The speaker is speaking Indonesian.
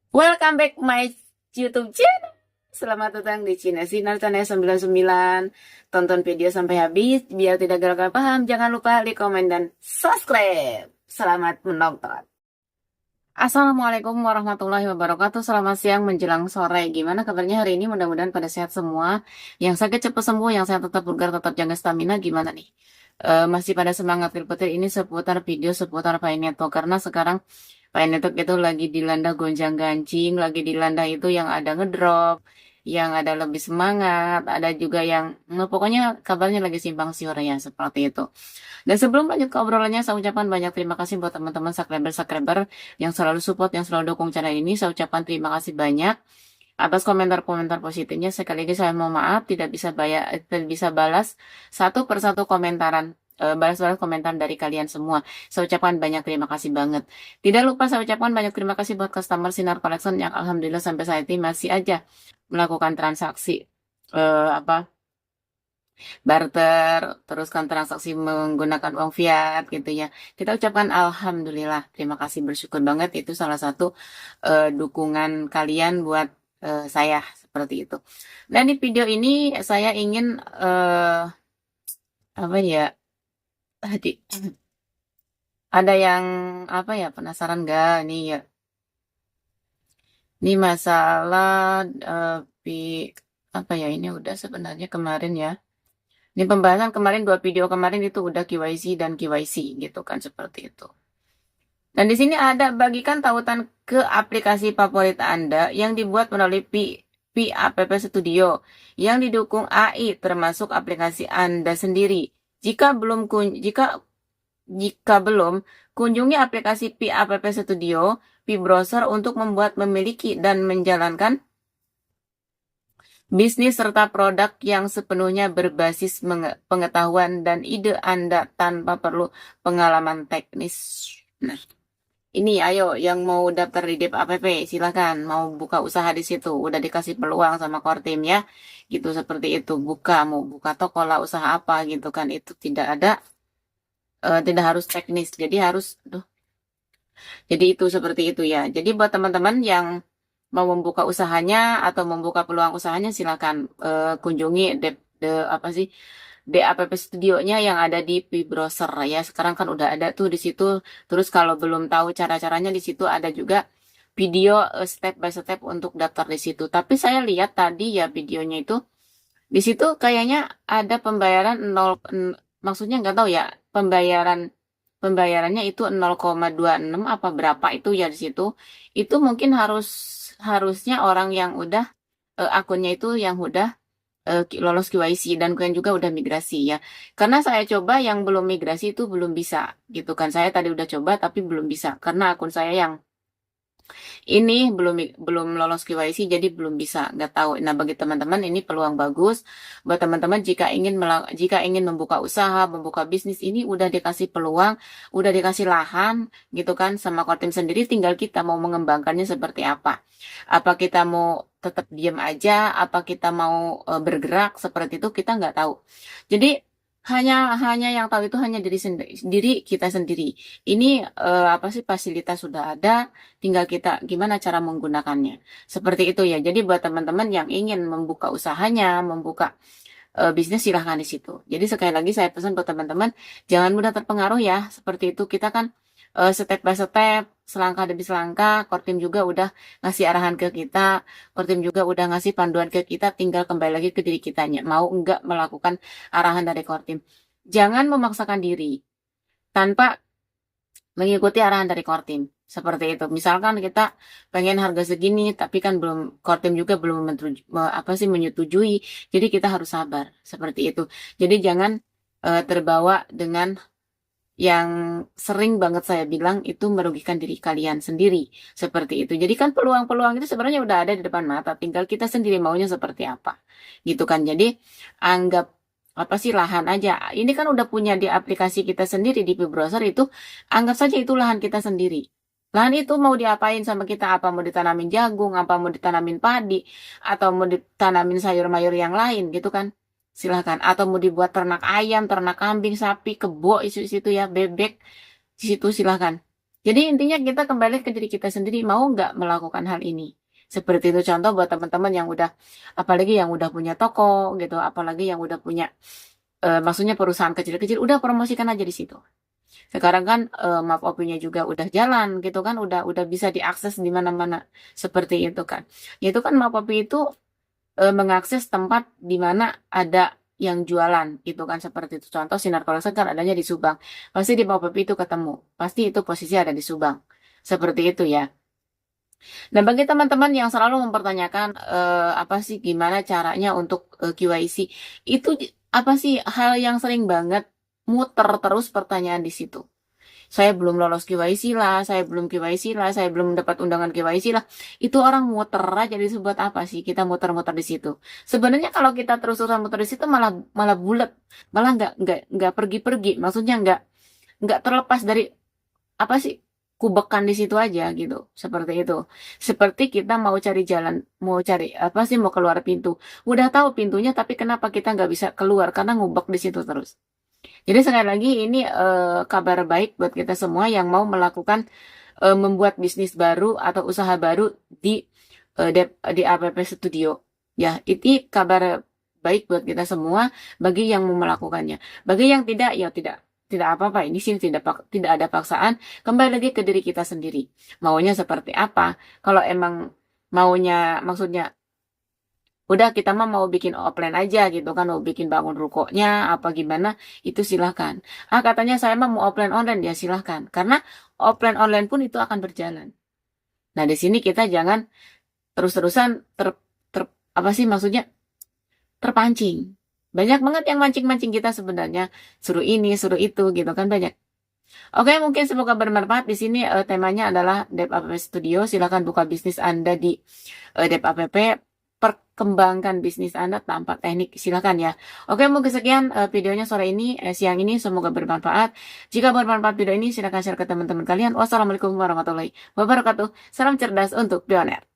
Welcome back my YouTube channel. Selamat datang di Cina Sinar Channel 99. Tonton video sampai habis biar tidak gagal paham. Jangan lupa like, komen, dan subscribe. Selamat menonton. Assalamualaikum warahmatullahi wabarakatuh. Selamat siang menjelang sore. Gimana kabarnya hari ini? Mudah-mudahan pada sehat semua. Yang sakit cepat sembuh, yang sehat tetap bugar, tetap jaga stamina. Gimana nih? Masih pada semangat petir ini seputar video seputar Pi Network, karena sekarang Pi Network itu lagi dilanda gonjang-ganjing, lagi dilanda itu yang ada ngedrop, yang ada lebih semangat, ada juga yang pokoknya kabarnya lagi simpang siur ya, seperti itu. Dan sebelum lanjut ke obrolannya, saya ucapkan banyak terima kasih buat teman-teman subscriber yang selalu support, yang selalu dukung channel ini. Saya ucapkan terima kasih banyak atas komentar-komentar positifnya. Sekali lagi saya mohon maaf tidak bisa balas satu persatu balas-balas komentar dari kalian semua. Saya ucapkan banyak terima kasih banget. Tidak lupa saya ucapkan banyak terima kasih buat customer Sinar Collection yang alhamdulillah sampai saat ini masih aja melakukan transaksi barter, teruskan transaksi menggunakan uang fiat gitu ya. Kita ucapkan alhamdulillah, terima kasih, bersyukur banget, itu salah satu dukungan kalian buat saya seperti itu. Dan di video ini saya ingin apa ya tadi ada yang penasaran gak nih ya? Ini masalah ini udah sebenarnya kemarin ya. Ini pembahasan kemarin, 2 video kemarin itu udah KYC dan KYC gitu kan, seperti itu. Dan di sini ada bagikan tautan ke aplikasi favorit Anda yang dibuat melalui App Studio yang didukung AI termasuk aplikasi Anda sendiri. Jika belum kunjungi aplikasi App Studio browser untuk memiliki dan menjalankan bisnis serta produk yang sepenuhnya berbasis pengetahuan dan ide Anda tanpa perlu pengalaman teknis. Nah, ini ayo yang mau daftar di Dev App, silahkan. Mau buka usaha di situ, udah dikasih peluang sama core team ya. Gitu, seperti itu. Mau buka toko lah, usaha apa gitu kan. Itu tidak harus teknis. Jadi itu seperti itu ya. Jadi buat teman-teman yang mau membuka usahanya atau membuka peluang usahanya, silakan kunjungi App Studio-nya yang ada di browser ya. Sekarang kan udah ada tuh di situ. Terus kalau belum tahu cara-caranya, di situ ada juga video step by step untuk daftar di situ. Tapi saya lihat tadi ya videonya itu, di situ kayaknya ada pembayaran maksudnya nggak tahu ya, pembayarannya itu 0,26 apa berapa itu ya di situ. Itu mungkin harusnya orang yang udah akunnya itu yang udah lolos KYC dan kalian juga udah migrasi ya. Karena saya coba yang belum migrasi itu belum bisa gitu kan. Saya tadi udah coba tapi belum bisa karena akun saya yang ini belum lolos KYC, jadi belum bisa, nggak tahu. Nah, bagi teman-teman ini peluang bagus buat teman-teman jika ingin membuka usaha, membuka bisnis, ini udah dikasih peluang, udah dikasih lahan gitu kan sama Kortim sendiri, tinggal kita mau mengembangkannya seperti apa. Apa kita mau tetap diam aja, apa kita mau bergerak seperti itu, kita nggak tahu. Jadi hanya yang tahu itu hanya diri kita sendiri. Ini fasilitas sudah ada, tinggal kita gimana cara menggunakannya. Seperti itu ya. Jadi buat teman-teman yang ingin membuka usahanya, membuka bisnis, silahkan di situ. Jadi sekali lagi saya pesan buat teman-teman, jangan mudah terpengaruh ya. Seperti itu, kita kan step by step, selangkah demi selangkah. Kortim juga udah ngasih arahan ke kita, Kortim juga udah ngasih panduan ke kita, tinggal kembali lagi ke diri kitanya. Mau enggak melakukan arahan dari Kortim. Jangan memaksakan diri tanpa mengikuti arahan dari Kortim. Seperti itu. Misalkan kita pengen harga segini, tapi kan Kortim juga belum menyetujui. Jadi kita harus sabar. Seperti itu. Jadi jangan terbawa dengan yang sering banget saya bilang itu merugikan diri kalian sendiri. Seperti itu. Jadi kan peluang-peluang itu sebenarnya udah ada di depan mata. Tinggal kita sendiri maunya seperti apa. Gitu kan. Jadi anggap lahan aja. Ini kan udah punya di aplikasi kita sendiri di browser itu, anggap saja itu lahan kita sendiri. Lahan itu mau diapain sama kita, apa mau ditanamin jagung, apa mau ditanamin padi, atau mau ditanamin sayur-mayur yang lain gitu kan. Silahkan. Atau mau dibuat ternak ayam, ternak kambing, sapi, kebo, isu situ ya, bebek, di situ silahkan. Jadi intinya kita kembali ke diri kita sendiri, mau nggak melakukan hal ini. Seperti itu contoh buat teman-teman yang udah, apalagi yang udah punya toko gitu, apalagi yang udah punya, maksudnya perusahaan kecil-kecil, udah promosikan aja di situ. Sekarang kan Map Opinya juga udah jalan gitu kan, udah bisa diakses di mana-mana seperti itu kan. Itu kan Map Opi itu mengakses tempat di mana ada yang jualan itu kan, seperti itu. Contoh Sinar Collection kan adanya di Subang. Pasti di Map Opi itu ketemu. Pasti itu posisi ada di Subang. Seperti itu ya. Dan bagi teman-teman yang selalu mempertanyakan apa sih gimana caranya untuk QYC, itu apa sih hal yang sering banget muter terus pertanyaan di situ. Saya belum lolos KYC lah, saya belum KYC lah, saya belum dapat undangan KYC lah. Itu orang muter aja disebut apa sih? Kita muter-muter di situ. Sebenarnya kalau kita terus-terusan muter di situ malah malah bulat, malah nggak pergi-pergi. Maksudnya nggak terlepas dari apa sih kubekan di situ aja gitu, seperti itu. Seperti kita mau cari jalan, mau cari apa sih, mau keluar pintu, udah tahu pintunya tapi kenapa kita nggak bisa keluar karena ngubek di situ terus. Jadi sekali lagi ini kabar baik buat kita semua yang mau melakukan membuat bisnis baru atau usaha baru di di APP Studio. Ya, ini kabar baik buat kita semua bagi yang mau melakukannya. Bagi yang tidak, ya tidak apa-apa. Ini sih tidak ada paksaan. Kembali lagi ke diri kita sendiri. Maunya seperti apa? Kalau emang maunya, maksudnya udah kita mah mau bikin offline aja gitu kan, mau bikin bangun rukonya apa gimana, itu silahkan. Katanya saya mah mau offline online, ya silahkan. Karena offline online pun itu akan berjalan. Nah di sini kita jangan terus-terusan apa sih maksudnya, terpancing. Banyak banget yang mancing-mancing kita sebenarnya, suruh ini, suruh itu gitu kan, banyak. Oke, mungkin semoga bermanfaat. Di sini temanya adalah Dev App Studio. Silakan buka bisnis Anda di Dev App, perkembangkan bisnis Anda tanpa teknik. Silakan ya. Oke, mungkin sekian videonya sore ini, siang ini. Semoga bermanfaat. Jika bermanfaat video ini, silakan share ke teman-teman kalian. Wassalamualaikum warahmatullahi wabarakatuh. Salam cerdas untuk pioner.